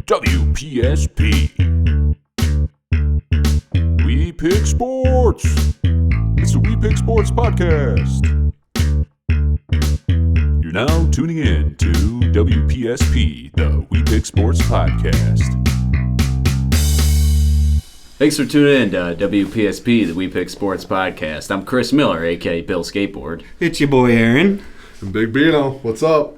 WPSP. We Pick Sports. It's the We Pick Sports podcast. You're now tuning in to WPSP, the We Pick Sports podcast. Thanks for tuning in to WPSP, the We Pick Sports podcast. I'm Chris Miller, a.k.a. Bill Skateboard. It's your boy Aaron. And Big Bino, what's up?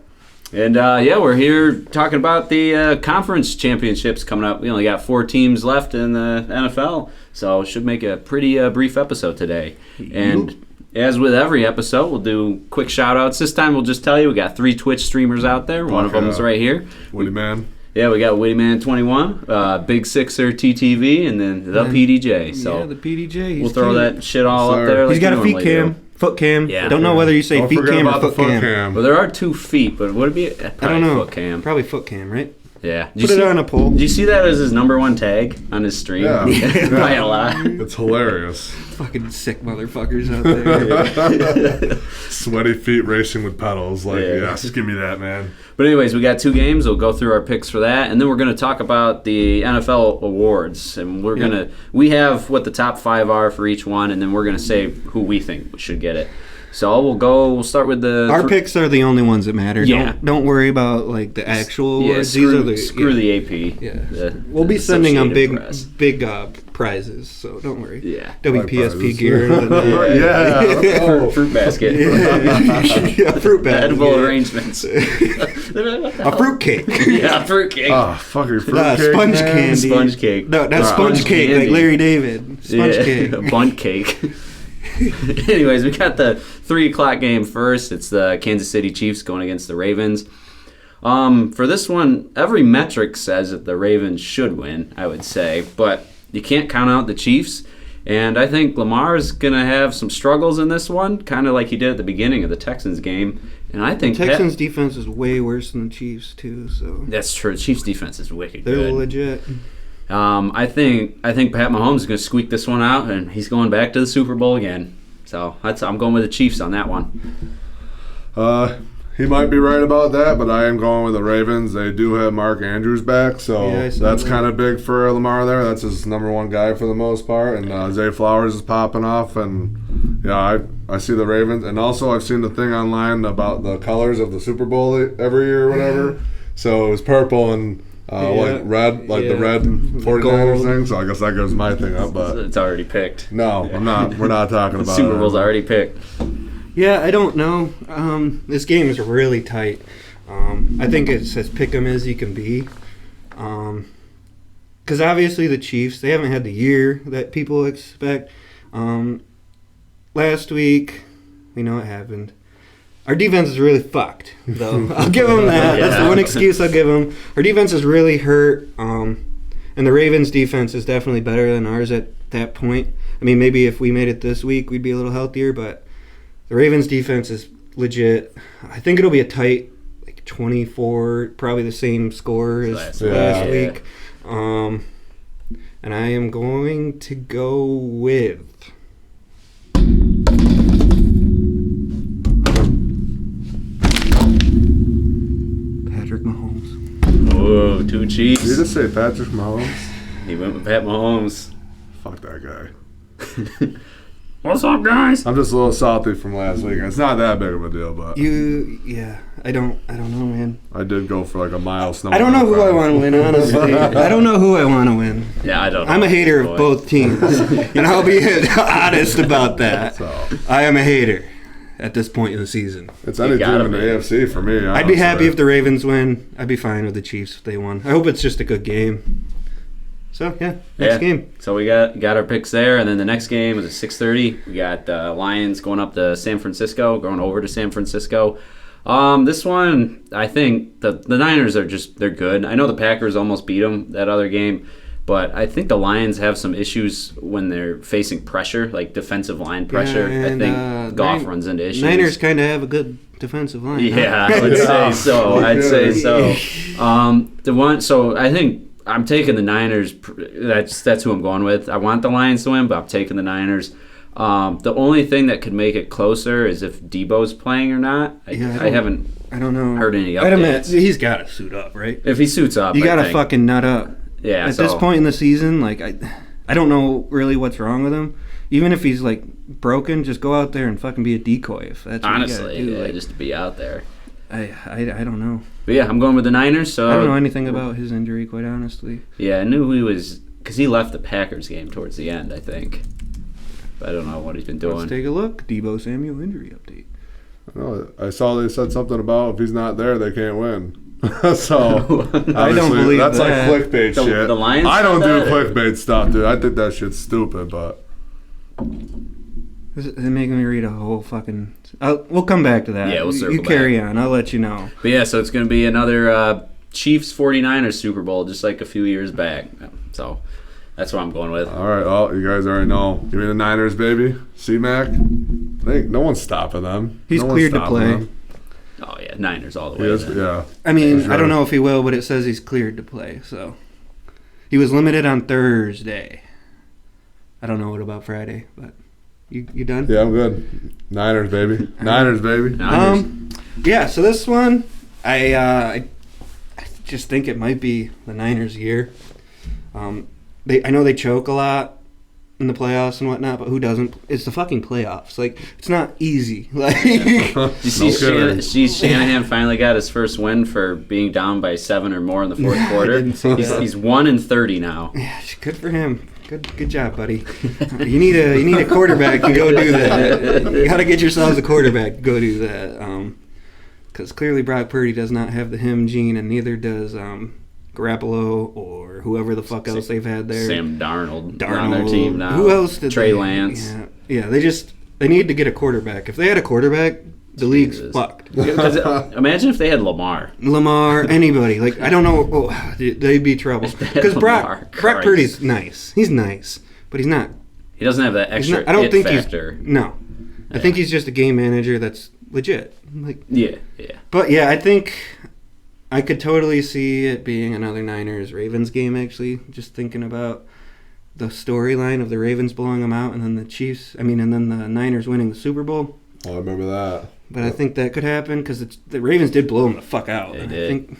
And we're here talking about the conference championships coming up. We only got 4 teams left in the NFL, so it should make a pretty brief episode today. And as with every episode, we'll do quick shout-outs. This time we'll just tell you we got 3 Twitch streamers out there. One of them is right here. Woody Man. Yeah, we got Wittyman21, Big Sixer TTV, and then the PDJ. So yeah, the PDJ. We'll throw that shit all up there. He's got a feet cam. Foot cam. Yeah. Don't know whether you say Don't feet cam or foot cam. Well, there are 2 feet, but would it be I don't know. foot cam? Probably foot cam, right? Yeah. Put it on a pole. Did you see that as his number 1 tag on his stream? Yeah. By a lot. It's hilarious. Fucking sick motherfuckers out there. Sweaty feet racing with pedals. Like, Yeah. yes, give me that, man. But anyways, we got 2 games. We'll go through our picks for that, and then we're going to talk about the NFL awards. And we have what the top 5 are for each one, and then we're going to say who we think should get it. So we'll start with Our picks are the only ones that matter. Yeah. Don't worry about like the actual awards. Screw the the AP. Yeah. We'll be sending them big Press. prizes, so don't worry. Yeah. WPSP gear. Yeah. Fruit basket. Yeah, fruit basket. Edible arrangements. A fruit cake. Yeah, fruit cake. Oh, fucking fruit Nah, cake, sponge man. candy. Sponge cake. No, that's sponge cake, candy. like Larry David. Sponge cake. Bunt cake. Anyways, we got the 3 o'clock game first. It's the Kansas City Chiefs going against the Ravens. For this one, every metric says that the Ravens should win, I would say. But you can't count out the Chiefs. And I think Lamar's going to have some struggles in this one, kind of like he did at the beginning of the Texans game. And I think the Texans' defense is way worse than the Chiefs, too. So that's true. The Chiefs' defense is wicked they're good. legit. I think Pat Mahomes is going to squeak this one out, and he's going back to the Super Bowl again. So I'm going with the Chiefs on that one. He might be right about that, but I am going with the Ravens. They do have Mark Andrews back, so that's kind of big for Lamar there. That's his number 1 guy for the most part. And Zay Flowers is popping off, and yeah, I see the Ravens. And also I've seen the thing online about the colors of the Super Bowl every year or whatever. So it was purple and like red, like the red 49ers thing. So I guess that goes my thing up, but It's already picked. no, I'm not. We're not talking The about Super it. Bowl's already picked. Yeah, I don't know. This game is really tight. I think it's as pick 'em as you can be. Because obviously the Chiefs, they haven't had the year that people expect. Last week, we know what happened. Our defense is really fucked, though. I'll give them that. Yeah. That's the one excuse I'll give them. Our defense is really hurt, and the Ravens' defense is definitely better than ours at that point. I mean, maybe if we made it this week, we'd be a little healthier, but the Ravens' defense is legit. I think it'll be a tight, like 24, probably the same score as last week. And I am going to go with Patrick Mahomes. Whoa, 2 Chiefs. Did you just say Patrick Mahomes? He went with Pat Mahomes. Fuck that guy. What's up, guys? I'm just a little salty from last week. It's not that big of a deal, but I don't know, man. I did go for like a mile snow. I don't know who I want to win, honestly. I don't know who I want to win. Yeah, I don't know. I'm a hater of both teams. And I'll be honest about that. So I am a hater at this point in the season. it's any team in the AFC for me. I'd be happy if the Ravens win. I'd be fine with the Chiefs if they won. I hope it's just a good game. So, next game. So we got our picks there, and then the next game is at 6:30. We got Lions going up to San Francisco, going over to San Francisco. This one, I think the Niners they're good. I know the Packers almost beat them that other game, but I think the Lions have some issues when they're facing pressure, like defensive line pressure. Yeah, and, I think Goff runs into issues. Niners kind of have a good defensive line. Yeah, I would say so. I'd say so. So I think I'm taking the Niners. That's who I'm going with. I want the Lions to win, but I'm taking the Niners. The only thing that could make it closer is if Debo's playing or not. I haven't I don't know. Heard any I'd admit, updates? he's got to suit up, right? If he suits up, You got to think. fucking nut up. Yeah. At this point in the season, like I don't know really what's wrong with him. Even if he's like broken, just go out there and fucking be a decoy. If that's what honestly, you gotta do. yeah, Like, just to be out there. I don't know. But yeah, I'm going with the Niners. So I don't know anything about his injury, quite honestly. Yeah, I knew he was because he left the Packers game towards the end, I think. But I don't know what he's been doing. Let's take a look. Debo Samuel injury update. I saw they said something about if he's not there, they can't win. So I don't believe that's that. like clickbait shit. The Lions I don't said do that, clickbait stuff, dude. I think that shit's stupid, but They're making me read a whole fucking... we'll come back to that. Yeah, we'll circle You carry on. I'll let you know. But yeah, so it's going to be another Chiefs 49ers Super Bowl, just like a few years back. So that's what I'm going with. all right. Oh, you guys already know. Give me the Niners, baby. C-Mac. No one's stopping them. He's No one's cleared to stopping play. them. Oh yeah, Niners all the He way. is, then. yeah. I mean, Sure. I don't know if he will, but it says he's cleared to play. So he was limited on Thursday. I don't know what about Friday, but you done? Yeah, I'm good. Niners, baby. Niners, baby. Niners. Yeah. So this one, I just think it might be the Niners' year. I know they choke a lot in the playoffs and whatnot, but who doesn't? It's the fucking playoffs. Like, it's not easy. Like, You see, kidding. Shanahan finally got his first win for being down by 7 or more in the fourth quarter. didn't see that. He's 1-30 now. yeah, good for him. Good job, buddy. You need a quarterback to go do that. You got to get yourselves a quarterback to go do that. Because clearly Brock Purdy does not have the him gene, and neither does Garoppolo or whoever the fuck else they've had there. Sam Darnold on their team now. Who else did Trey they? Lance. Yeah. They need to get a quarterback. If they had a quarterback, the league's Jesus. fucked. Because imagine if they had Lamar. Lamar, anybody. Like, I don't know. Oh, they'd be trouble. Because Lamar, Brock Christ. Purdy's nice. He's nice, but he's not. He doesn't have that He's extra not I don't think factor. he's no. I think he's just a game manager that's legit. Like, Yeah. but yeah, I think I could totally see it being another Niners-Ravens game. Actually, just thinking about the storyline of the Ravens blowing them out, and then and then the Niners winning the Super Bowl. Oh, I remember that. But I think that could happen because the Ravens did blow them the fuck out. They And did. I think And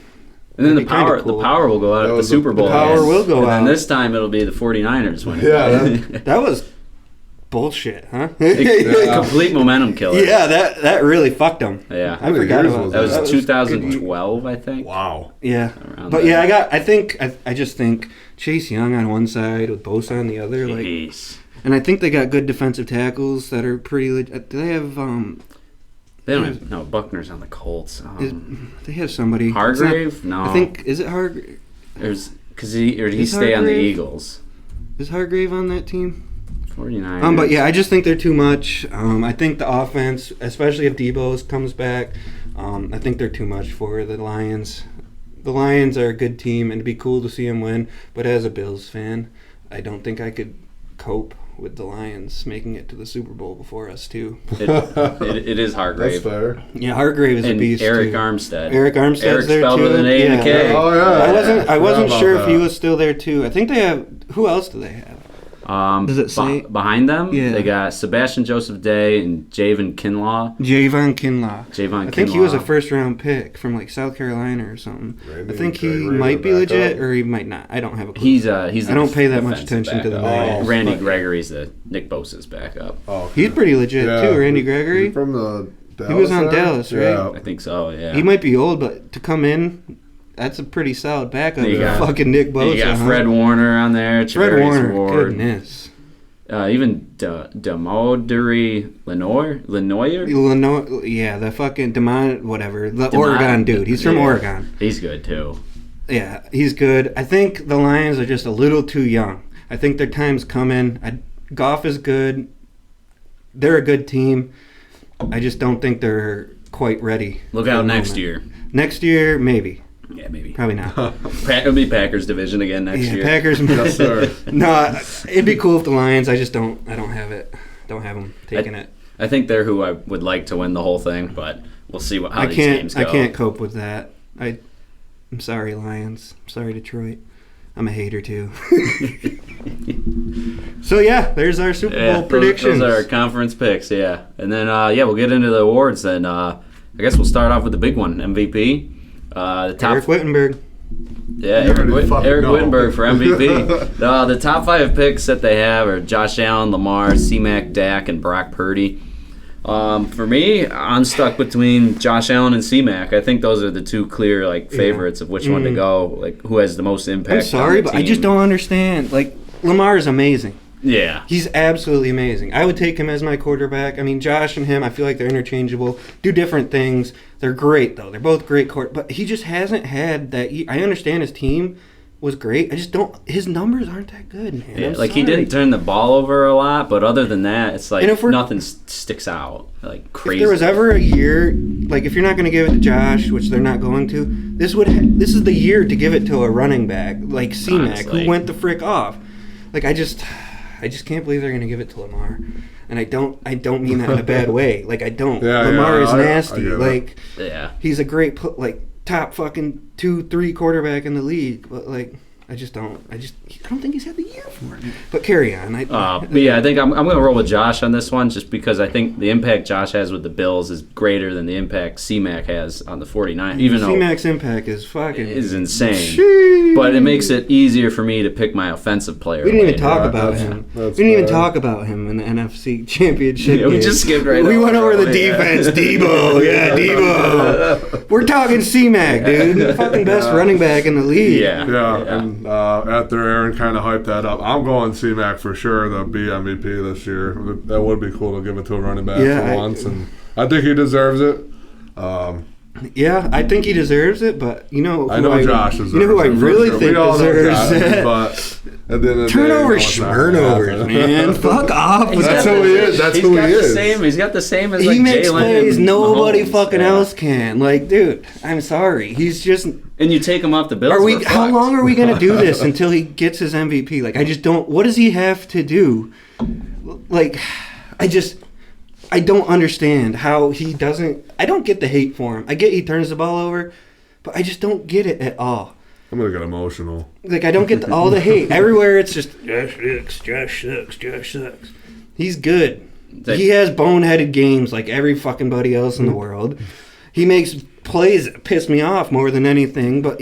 then that'd be kinda cool. the power will go out That at the was Super Bowl. the power again. will go and out. then this time it'll be the 49ers winning. Yeah, that was bullshit, huh? Complete momentum killer. Yeah, that really fucked them. Yeah. I forgot years about was that. That was That 2012, I think. Wow. Yeah, Around but there. yeah, I just think Chase Young on one side with Bosa on the other, like, Jeez. and I think they got good defensive tackles that are pretty. Do they have They don't have, no, Buckner's on the Colts. they have somebody Hargrave? No. I think is it Hargrave? There's, or did he Is stay on the Hargrave? Eagles? Is Hargrave on that team? 49ers. But yeah, I just think they're too much. I think the offense, especially if Debo comes back, I think they're too much for the Lions. The Lions are a good team, and it'd be cool to see them win. But as a Bills fan, I don't think I could cope with the Lions making it to the Super Bowl before us too. It is That's Hargrave. fair. Yeah, Hargrave is a And beast Eric too. Armstead. Eric Armstead's Eric there spelled too. with an A and a K. Oh, yeah. I wasn't Forgot sure about if he that. was still there too. I think they have. Who else do they have? Does it say? Behind them? Yeah. They got Sebastian Joseph Day and Javon Kinlaw. Javon Kinlaw. Javon I think he was a Kinlaw. first-round pick from like South Carolina or something. Randy I think he Gregory, might be the legit, backup. or he might not. I don't have a clue. He's I the don't pay that much defensive attention to the backup. Niners, Randy but- Gregory's the Nick Bosa's backup. Oh, He's pretty legit yeah. too, Randy Is Gregory. he from the Dallas He was on side? Dallas, right? Yeah. I think so, yeah. He might be old, but to come in, that's a pretty solid backup. You got- Fucking Nick Bosa. You got huh? Fred Warner on there. Fred Charvarius Warner. Ward. Goodness. Even Demoduri Lenoir? Yeah, the fucking whatever. The Demond- Oregon dude. He's from yeah. Oregon. He's good too. Yeah, he's good. I think the Lions are just a little too young. I think their time's coming. Goff is good. They're a good team. I just don't think they're quite ready. Look for out the next moment. year. Next year, maybe. Yeah, maybe. Probably not. It'll be Packers division again next Yeah, year. Packers. Yes, sir. No, it'd be cool if the Lions. I just don't. I don't have it. Don't have them taking it. I think they're who I would like to win the whole thing, but we'll see how I these can't. games go. I can't cope with that. I'm sorry, Lions. I'm sorry, Detroit. I'm a hater too. So yeah, there's our Super Bowl predictions. Those are our conference picks, yeah. And then we'll get into the awards then. I guess we'll start off with the big one, MVP. The top Eric Wittenberg. Yeah, Eric Wittenberg for MVP. The top 5 picks that they have are Josh Allen, Lamar, C-Mac, Dak, and Brock Purdy. For me, I'm stuck between Josh Allen and C-Mac. I think those are the 2 clear favorites of which one to go, who has the most impact. I'm sorry, but I just don't understand. Lamar is amazing. Yeah. He's absolutely amazing. I would take him as my quarterback. I mean, Josh and him, I feel like they're interchangeable, do different things. They're great, though. They're both great but he just hasn't had that. I understand his team was great. I just don't. His numbers aren't that good, man. Yeah, he didn't turn the ball over a lot, but other than that, it's nothing sticks out crazy. If there was ever a year, if you're not going to give it to Josh, which they're not going to, this is the year to give it to a running back like C-Mac, who went the frick off. I just can't believe they're going to give it to Lamar. And I don't mean that in a bad way. I don't. Lamar is nasty. He's a great top fucking 2-3 quarterback in the league, but I don't think he's had the year for it. But carry on. I think I'm going to roll with Josh on this one, just because I think the impact Josh has with the Bills is greater than the impact C-Mac has on the 49ers. Even though C-Mac's impact is insane. Sheesh. But it makes it easier for me to pick my offensive player. We didn't even talk about him. We didn't even talk about him in the NFC Championship game. We just skipped right over. We went over the defense. Debo. Yeah, Debo. We're talking C-Mac, dude. The fucking best running back in the league. Yeah. And after Aaron kind of hyped that up, I'm going C-Mac for sure to be MVP this year. That would be cool to give it to a running back for once, and I think he deserves it. Yeah, I think he deserves it, but Josh deserves it. You know who I really think deserves it? But at the end of the turnovers, schmurnovers, man. Fuck off. That's who he is. That's who he is. He's got the same as he makes Jalen plays and nobody Mahomes. fucking else can. Dude, I'm sorry. He's just. And you take him off the Bills. How long are we gonna do this until he gets his MVP? I just don't. What does he have to do? I don't understand how he doesn't. I don't get the hate for him. I get he turns the ball over, but I just don't get it at all. I'm gonna get emotional. I don't get all the hate. Everywhere it's just Josh sucks. He's good. He has boneheaded games like every fucking buddy else in the world. He makes plays that piss me off more than anything, but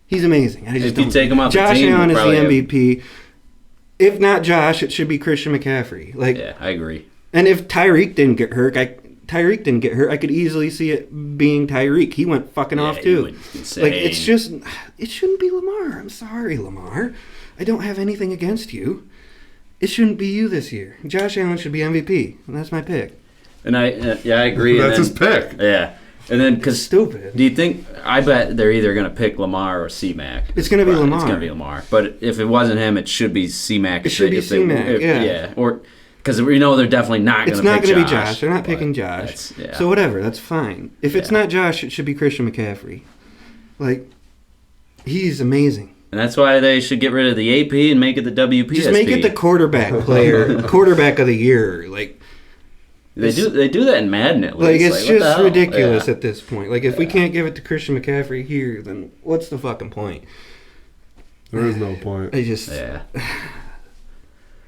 he's amazing. If you take him off Josh the team, Allen is the MVP. If not Josh, it should be Christian McCaffrey. Yeah, I agree. And if Tyreek didn't get hurt, I could easily see it being Tyreek. He went fucking off too. It shouldn't be Lamar. I'm sorry, Lamar. I don't have anything against you. It shouldn't be you this year. Josh Allen should be MVP, and that's my pick. And I agree. That's his pick. Yeah. And then, because stupid. Do you think? I bet they're either going to pick Lamar or C-Mac. It's going to be Lamar. It's going to be Lamar. But if it wasn't him, it should be C-Mac. It should be C-Mac. Yeah. Or because we know they're definitely not going to pick Josh. It's not going to be Josh. They're not picking Josh. So whatever. That's fine. If it's not Josh, it should be Christian McCaffrey. He's amazing. And that's why they should get rid of the AP and make it the WPSP. Just make it the quarterback of the year. They do that in Madden at least. It's just ridiculous at this point. If we can't give it to Christian McCaffrey here, then what's the fucking point? There is no point.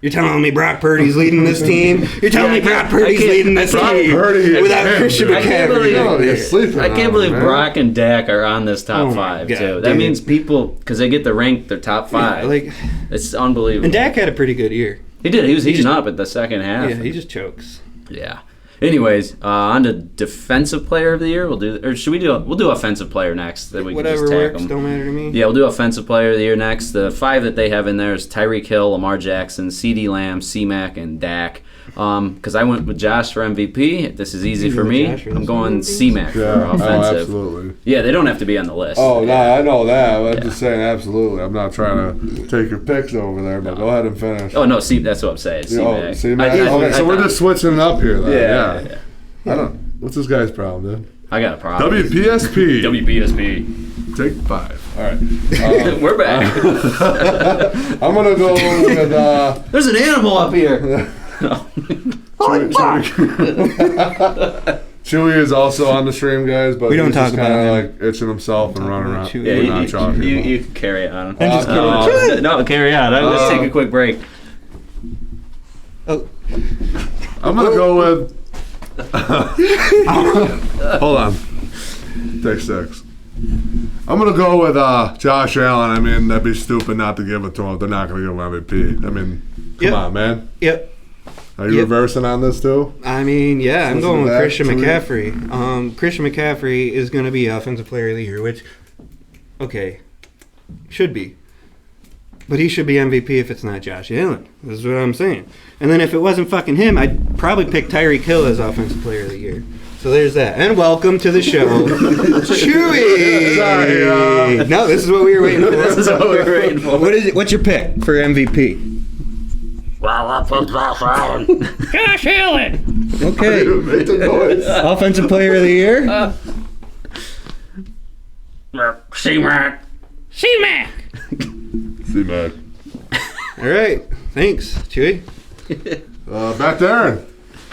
You're telling me Brock Purdy's leading this team? You're telling me Brock Purdy's leading this team without Christian McCaffrey? I can't believe Brock and Dak are on this top 5 too. That means people, because they get to rank their top 5. It's unbelievable. And Dak had a pretty good year. He did. He was heating up at the second half. Yeah, he just chokes. Yeah. Anyways, on to defensive player of the year. We'll do offensive player next. Then we whatever can just works. Don't matter to me. Yeah, we'll do offensive player of the year next. The 5 that they have in there is Tyreek Hill, Lamar Jackson, CeeDee Lamb, C-Mac, and Dak. Because I went with Josh for MVP. This is easy for me. I'm going C-Mac for offensive. Oh, absolutely. Yeah, they don't have to be on the list. Oh, no, I know that. I'm just saying absolutely. I'm not trying to take your picks over there, but go ahead and finish. Oh, no, that's what I'm saying. C-Mac. C-Mac. Okay, so we're just switching it up here, then. Yeah. I don't. What's this guy's problem, dude? I got a problem. WPSP. WPSP. Take 5. All right. We're back. I'm gonna go with. There's an animal up here. Chewy is also on the stream, guys, but we don't he's talk just about kind of itching himself and running around. Yeah, you can carry it on. No, carry on. Let's take a quick break. Oh. I'm gonna go with Hold on. Take 6. I'm going to go with Josh Allen. I mean, that'd be stupid not to give it to him if they're not going to give him MVP. I mean, come on, man. Yep. Are you reversing on this, too? I mean, yeah, I'm going with Christian McCaffrey. Christian McCaffrey is going to be Offensive Player of the Year, which, okay, should be. But he should be MVP if it's not Josh Allen. This is what I'm saying. And then if it wasn't fucking him, I'd probably pick Tyreek Hill as Offensive Player of the Year. So there's that. And welcome to the show, Chewy. Sorry. No, this is what we were waiting for. This is what we were waiting for. What is it? What's your pick for MVP? Well, I picked Josh Allen. Josh Allen. Okay. Make the noise. Offensive Player of the Year? C-Mac. C-Mac. C-Mac. All right. Thanks, Chewy. Back to Aaron.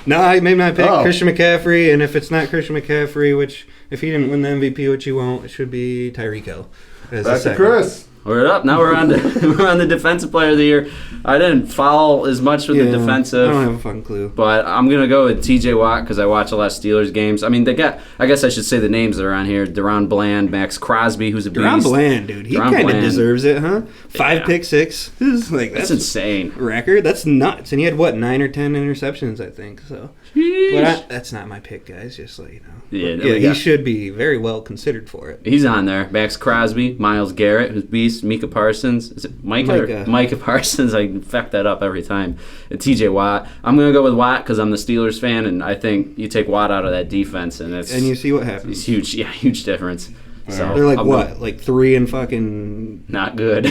No, I made my pick, Oh. Christian McCaffrey, and if it's not Christian McCaffrey, which if he didn't win the MVP, which he won't, it should be Tyreek Hill. As a Back to second. Chris. We're up. Now we're on the defensive player of the year. I didn't follow as much with the defensive. I don't have a fucking clue. But I'm going to go with T.J. Watt because I watch a lot of Steelers games. I mean, they got, I guess I should say the names that are on here. Deron Bland, Max Crosby, who's a beast. Deron Bland, dude. He Deron kind of Bland. deserves it, huh? 5 Yeah. pick six. This is like, That's insane. record. That's nuts. And he had, 9 or 10 interceptions, I think. So, but that's not my pick, guys. Just so you know. Yeah, He should be very well considered for it. He's on there. Max Crosby, Myles Garrett, who's beast, Micah Parsons. Is it Micah? Micah Parsons. I fuck that up every time. And T.J. Watt. I'm going to go with Watt because I'm the Steelers fan, and I think you take Watt out of that defense, and you see what happens. It's huge. Yeah, huge difference. So They're like, I'm what? Like 3 and fucking Not good.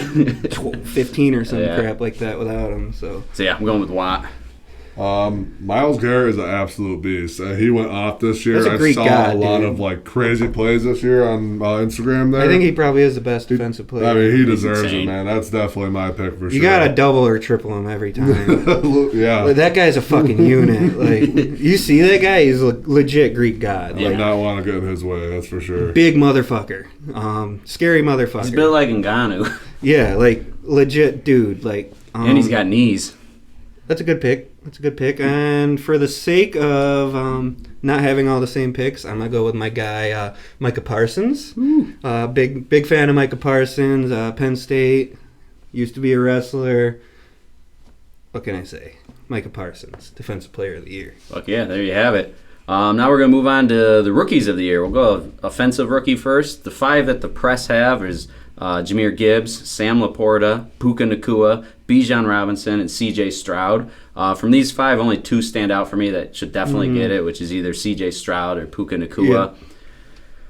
15 or some Yeah. crap like that without him. So Yeah, I'm going with Watt. Myles Garrett is an absolute beast. He went off this year. That's a Greek I saw god, a lot dude. of like crazy plays this year on Instagram. There, I think he probably is the best defensive player. I mean, he deserves insane. it, man. That's definitely my pick for sure. You gotta double or triple him every time. yeah. Like, that guy's a fucking unit. Like, you see that guy? He's a legit Greek god. Would Like, not want to get in his way. That's for sure. big motherfucker. Scary motherfucker. He's built like Ngannou. Yeah, like legit dude. Like, And he's got knees. That's a good pick. And for the sake of not having all the same picks, I'm gonna go with my guy Micah Parsons. Big fan of Micah Parsons. Penn State, used to be a wrestler. What can I say? Micah Parsons, Defensive Player of the Year. Fuck yeah, there you have it. Now we're going to move on to the rookies of the year. We'll go offensive rookie first. The 5 that the press have is Jahmyr Gibbs, Sam Laporta, Puka Nacua, Bijan Robinson, and C.J. Stroud. From these 5, only 2 stand out for me that should definitely get it, which is either C.J. Stroud or Puka Nacua. Yeah.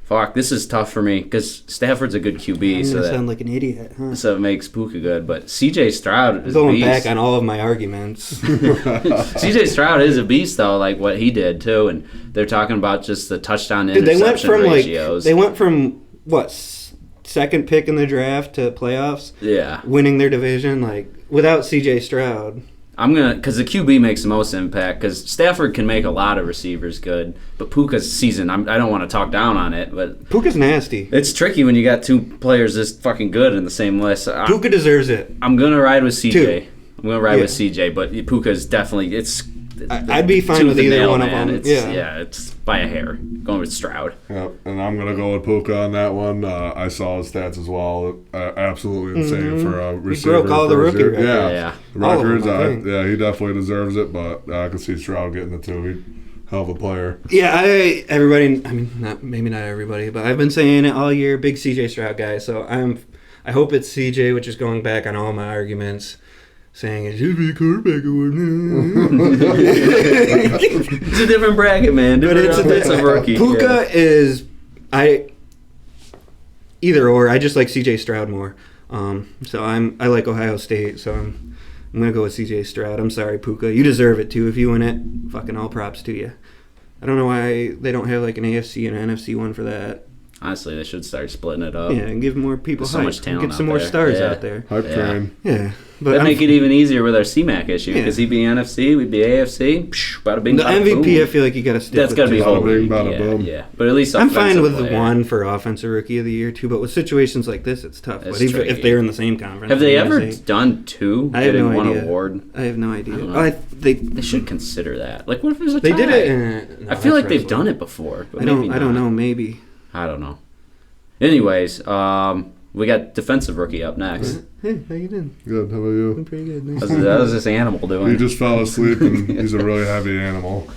Fuck, this is tough for me because Stafford's a good QB, I'm so gonna sound like an idiot, huh? it makes Puka good. But C.J. Stroud is a Going beast. back on all of my arguments. C.J. Stroud is a beast, though, like what he did, too. And they're talking about just the touchdown to Dude, interception ratios. they went from what, second pick in the draft to playoffs, Yeah. winning their division, like without C.J. Stroud. Because the QB makes the most impact, because Stafford can make a lot of receivers good, but Puka's season, I don't want to talk down on it, but Puka's nasty. it's tricky when you got 2 players this fucking good in the same list. Puka deserves it. I'm going to ride with CJ. 2. I'm going to ride Yeah. with CJ, but Puka's definitely, I'd be fine tooth with and either nail, one man. of them. It's by a hair. Going with Stroud. Yep, and I'm going to go with Puka on that one. I saw his stats as well. Absolutely insane for a receiver. broke all the first rookie year. records. Yeah. All of them, Records, I think. yeah, he definitely deserves it, but I can see Stroud getting the 2. He's a hell of a player. Yeah, maybe not everybody, but I've been saying it all year. Big CJ Stroud guy, so I hope it's CJ, which is going back on all my arguments, saying it should be a quarterback award. It's a different bracket, man. But it's a rookie. Puka is either or. I just like CJ Stroud more. So I like Ohio State, so I'm gonna go with CJ Stroud. I'm sorry, Puka. You deserve it too. If you win it, fucking all props to you. I don't know why they don't have like an AFC and an NFC one for that. Honestly, they should start splitting it up. Yeah, and give more people There's so hype. much talent Get some out more there. stars Yeah. out there. Hype Yeah. train. Yeah. But That'd make it even easier with our CMAC issue Yeah. because he'd be NFC, we'd be AFC. Psh, bada bing, the bada MVP, boom. I feel like you got to stick That's with got to be two. whole Bada bing, league. bada Yeah, boom. yeah. But at least I'm fine offensive with the player. one for offensive rookie of the year too, but with situations like this, it's tough. It's But tricky. if they're in the same conference, Have they I'm gonna ever say- done two? I have no getting one idea. award. I have no idea. I don't know. They They should consider that. Like, what if there's a they tie? did it. No, I feel that's like they've wrestling. done it before. But I maybe don't not. know. Maybe. I don't know. Anyways, we got defensive rookie up next. Hey, how you doing? Good. How about I'm you? pretty good. Nice. That was this animal doing. He just fell asleep and he's a really heavy animal.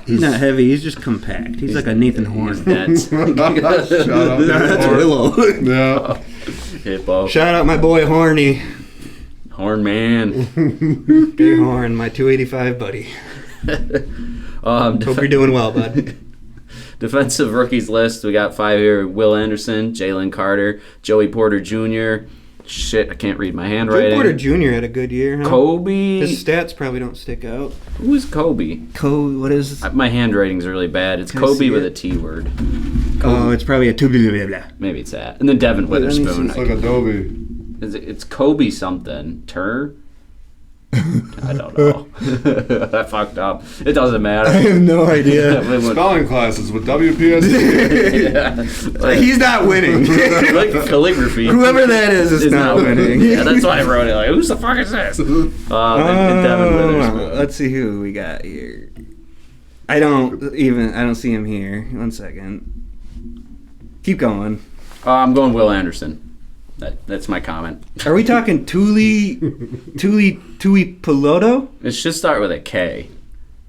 He's not heavy. He's just compact. He's like a Nathan Horn. He's dense. Shout out. That's Willow. Yeah. Hippo. Shout out my boy Horny. Horn man. Big Horn, my 285 buddy. Hope you're doing well, bud. Defensive rookies list. We got 5 here. Will Anderson, Jalen Carter, Joey Porter Jr. Shit, I can't read my Joe handwriting. Porter Jr. had a good year, huh? Kobe. His stats probably don't stick out. Who is Kobe? What is? My handwriting's really bad. It's Can I Kobe see with it? a T word. Oh, it's probably a two blah blah blah. Maybe it's that. And then Devin Wait, let me see. Witherspoon. It's like Adobe. It's Kobe something. I don't know. I fucked up. It doesn't matter. I have no idea. Spelling classes with WPSP. Yeah. He's not winning. Like calligraphy. Whoever that is not winning. Yeah, that's why I wrote it. Like, who's the fuck is this? And Devin Witherspoon. Let's see who we got here. I don't see him here. 1 second. Keep going. I'm going Will Anderson. That's my comment. Are we talking Tuli Piloto? It should start with a K.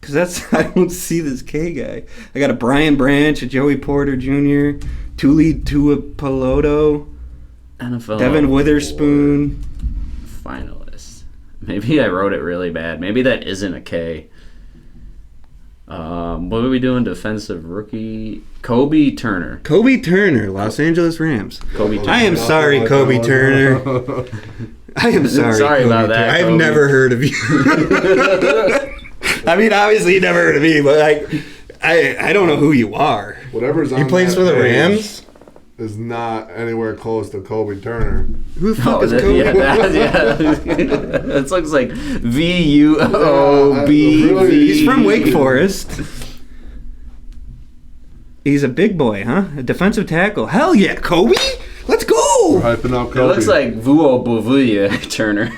Because I don't see this K guy. I got a Brian Branch, a Joey Porter Jr., Tuli Piloto, NFL Devin Witherspoon. finalist. Maybe I wrote it really bad. Maybe that isn't a K. What are we doing? Defensive rookie Kobe Turner. Kobe Turner, Los Angeles Rams. Kobe Turner. I am sorry, Kobe Turner. I am sorry. Sorry Kobe about that, Turner. I've Kobe. never heard of you. I mean, obviously you never heard of me, but I don't know who you are. Whatever's on He plays that for the page Rams? is not anywhere close to Kobe Turner. Who the fuck Oh, is Kobe? That looks like VUOB. He's from Wake Forest. He's a big boy, huh? A defensive tackle. Hell yeah, Kobe! Let's We're go! hyping up It Kobe. looks like Vuobovuya Turner.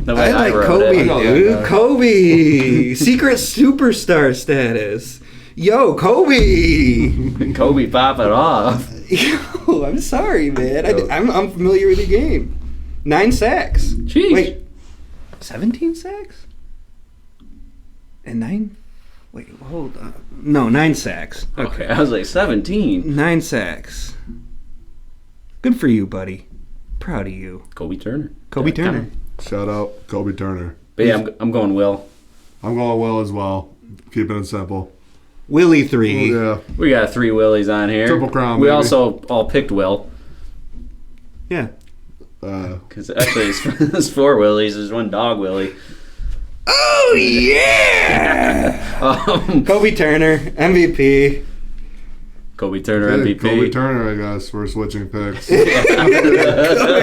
The way I like wrote Kobe, it. know that dude. guy. Kobe! Secret superstar status. Yo, Kobe! Kobe pop it off. Yo, I'm sorry, man. I'm familiar with the game. 9 sacks. Jeez. Wait, 17 sacks? And 9? Wait, hold on. No, 9 sacks. Okay, I was like 17. 9 sacks. Good for you, buddy. Proud of you. Kobe Turner. Kobe Yeah, Turner. kinda. Shout out Kobe Turner. But yeah, I'm going Will. I'm going Will as well. Keeping it simple. Willie 3. Yeah. We got 3 Willies on here. Triple crown, We baby. also all picked Will. Yeah. Because actually it's 4 Willies. There's 1 dog Willie. Oh, yeah! Kobe Turner, MVP. Kobe Turner Hey, MVP. Kobe Turner, I guess. We're switching picks. Kobe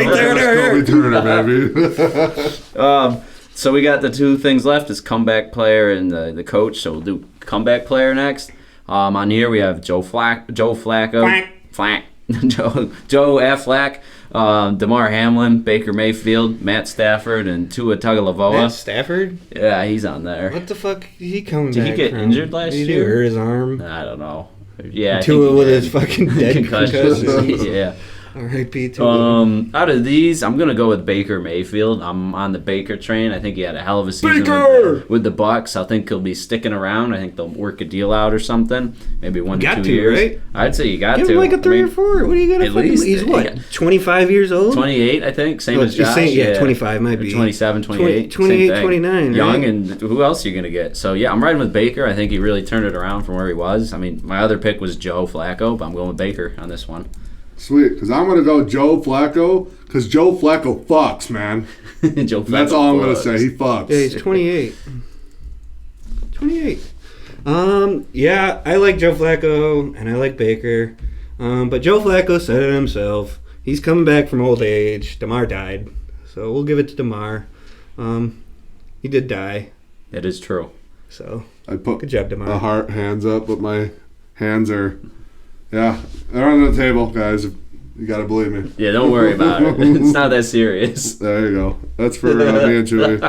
Turner. Kobe Turner, baby. So we got the 2 things left: is comeback player and the coach. So we'll do comeback player next. On here we have Joe Flacco, Joe Affleck, DeMar Hamlin, Baker Mayfield, Matt Stafford, and Tua Tagovailoa. Matt Stafford? Yeah, he's on there. What the fuck? He coming Did he back get from? injured last Did he year? hurt his arm? I don't know. Yeah, I think Tua he with did. his fucking dead concussions. concussions. Yeah. R.I.P. Tua. Out of these, I'm gonna go with Baker Mayfield. I'm on the Baker train. I think he had a hell of a season with the Bucks. I think he'll be sticking around. I think they'll work a deal out or something. Maybe 1 to 2 Got to, years. right? I'd say you got Give to. him like a 3 I or mean, 4. What do you got to at fucking... least, He's what? yeah. 25 years old? 28, I think. Same Oh, as you're Josh. saying, yeah, 25 might be. 27, 28. 28, same thing. 29, right? Young, and who else are you going to get? So, yeah, I'm riding with Baker. I think he really turned it around from where he was. I mean, my other pick was Joe Flacco, but I'm going with Baker on this one. Sweet, because I'm going to go Joe Flacco, because Joe Flacco fucks, man. Joe Flacco. That's all I'm going to fucks. say. He fucks. Yeah, he's 28. 28. Yeah, I like Joe Flacco, and I like Baker. But Joe Flacco said it himself. He's coming back from old age. DeMar died. So we'll give it to DeMar. He did die. It is true. So I put good job, DeMar. a heart hands up, but my hands are, they're on the table, guys. You got to believe me. Yeah, don't worry about it. It's not that serious. There you go. That's for me and Chewy.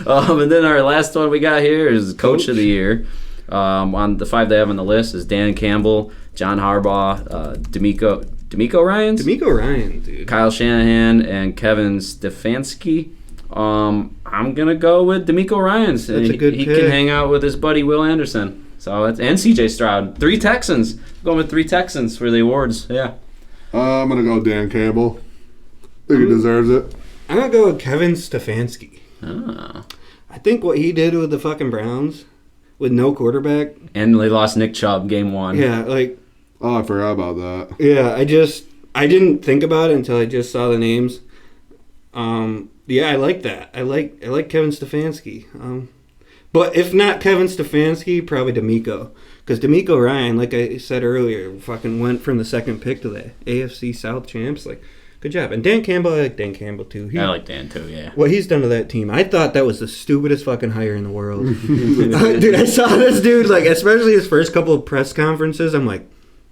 And then our last one we got here is Coach of the Year. On the 5 they have on the list is Dan Campbell, John Harbaugh, D'Amico Ryans? D'Amico Ryan, dude. Kyle Shanahan, and Kevin Stefanski. I'm going to go with D'Amico Ryans. That's a good He pick. can hang out with his buddy Will Anderson. So and CJ Stroud. 3 Texans. Going with 3 Texans for the awards. Yeah. I'm going to go Dan Campbell. I think he deserves it. I'm going to go with Kevin Stefanski. Ah. I think what he did with the fucking Browns, with no quarterback. And they lost Nick Chubb game 1. Yeah, like... Oh, I forgot about that. Yeah, I didn't think about it until I just saw the names. Yeah, I like that. I like Kevin Stefanski. But if not Kevin Stefanski, probably D'Amico. Because D'Amico Ryan, like I said earlier, fucking went from the second pick to the AFC South champs. Like, good job. And Dan Campbell, I like Dan Campbell too. I like Dan too, yeah. What he's done to that team, I thought that was the stupidest fucking hire in the world. Dude, I saw this dude, like, especially his first couple of press conferences, I'm like,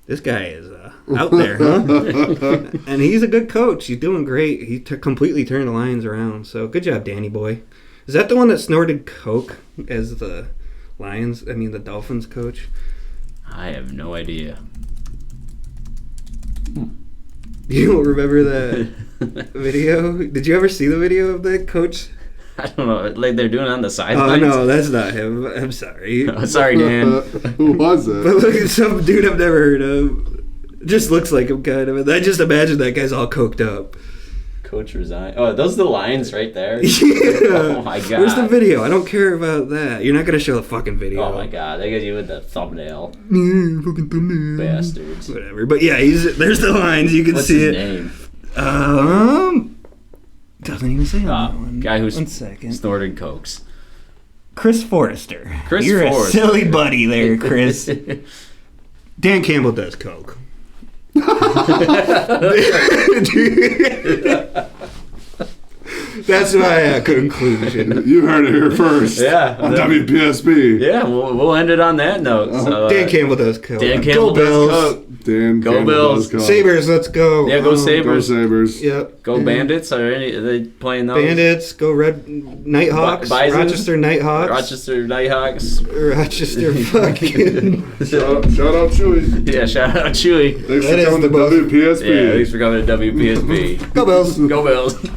this guy is out there, huh? And he's a good coach. He's doing great. He completely turned the Lions around. So good job, Danny boy. Is that the one that snorted coke as the Dolphins coach? I have no idea. You don't remember that video? Did you ever see the video of that coach? I don't know. Like they're doing it on the Oh, sidelines. no, that's not him. I'm sorry. Oh, sorry, Dan. Who was it? But look at some dude I've never heard of. Just looks like him, kind of. I just imagine that guy's all coked up. Coach resigned. Oh, those are the Lions right there. Yeah. Oh my god. Where's the video? I don't care about that. You're not gonna show the fucking video. Oh my god. They got you with the thumbnail. Fucking thumbnail. Bastards. Whatever. But yeah, there's the lines. You can What's see his it. name? Doesn't even say on that one. Guy who's 1 second. snorted cokes. Chris Forrester. Chris You're Forrester. a silly buddy there, Chris. Dan Campbell does coke. That's my conclusion. You heard it here first. Yeah. On WPSP. Yeah, we'll end it on that note. So, Dan Campbell does coke. Dan Campbell Go Bills. does coke. Dan Go Campbell Bills. does go. Sabres, let's go. Yeah, go Sabres. Go Sabres. Yep. Go Bandits. Are they playing those? Bandits, go Red Nighthawks, Bison? Rochester Nighthawks, Rochester Nighthawks. Rochester fucking. Shout out Chewy. Yeah, shout out Chewy. Thanks That for is coming the to most- WPSP. Yeah, thanks for coming to WPSP. Go Bills. Go Bills.